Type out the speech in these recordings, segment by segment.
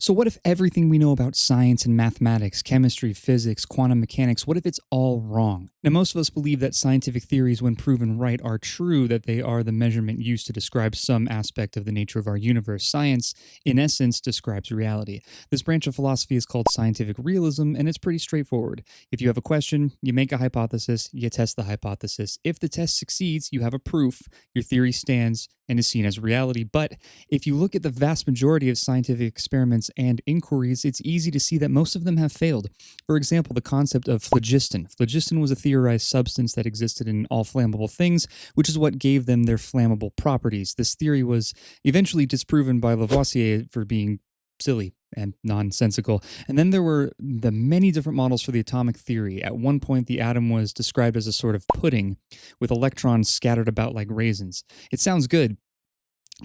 So, what if everything we know about science and mathematics, chemistry, physics, quantum mechanics, what if it's all wrong? Now, most of us believe that scientific theories, when proven right, are true, that they are the measurement used to describe some aspect of the nature of our universe. Science, in essence, describes reality. This branch of philosophy is called scientific realism, and it's pretty straightforward. If you have a question, you make a hypothesis, you test the hypothesis. If the test succeeds, you have a proof, your theory stands and is seen as reality. But if you look at the vast majority of scientific experiments and inquiries, it's easy to see that most of them have failed. For example, the concept of phlogiston. Phlogiston was a theorized substance that existed in all flammable things, which is what gave them their flammable properties. This theory was eventually disproven by Lavoisier for being silly and nonsensical. And then there were the many different models for the atomic theory. At one point, the atom was described as a sort of pudding with electrons scattered about like raisins. It sounds good.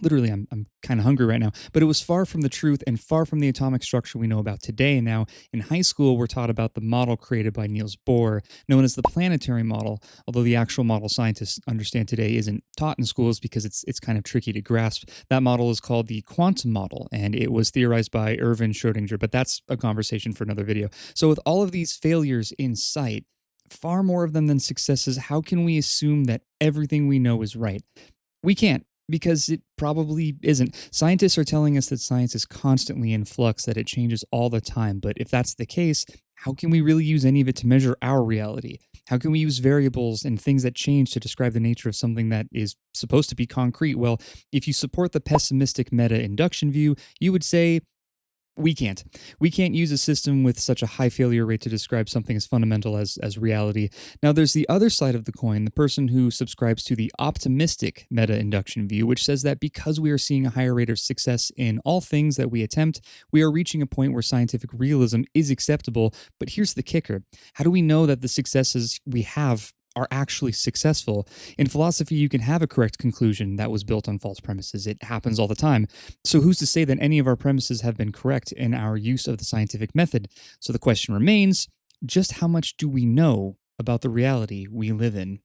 Literally, I'm kind of hungry right now, but it was far from the truth and far from the atomic structure we know about today. Now, in high school, we're taught about the model created by Niels Bohr, known as the planetary model, although the actual model scientists understand today isn't taught in schools because it's kind of tricky to grasp. That model is called the quantum model, and it was theorized by Erwin Schrödinger, but that's a conversation for another video. So with all of these failures in sight, far more of them than successes, how can we assume that everything we know is right? We can't, because it probably isn't. Scientists are telling us that science is constantly in flux, that it changes all the time. But if that's the case, how can we really use any of it to measure our reality? How can we use variables and things that change to describe the nature of something that is supposed to be concrete? Well, if you support the pessimistic meta induction view, you would say we can't. We can't use a system with such a high failure rate to describe something as fundamental as reality. Now, there's the other side of the coin, the person who subscribes to the optimistic meta induction view, which says that because we are seeing a higher rate of success in all things that we attempt, we are reaching a point where scientific realism is acceptable. But here's the kicker: how do we know that the successes we have are actually successful? In philosophy, you can have a correct conclusion that was built on false premises. It happens all the time. So who's to say that any of our premises have been correct in our use of the scientific method? So the question remains, just how much do we know about the reality we live in?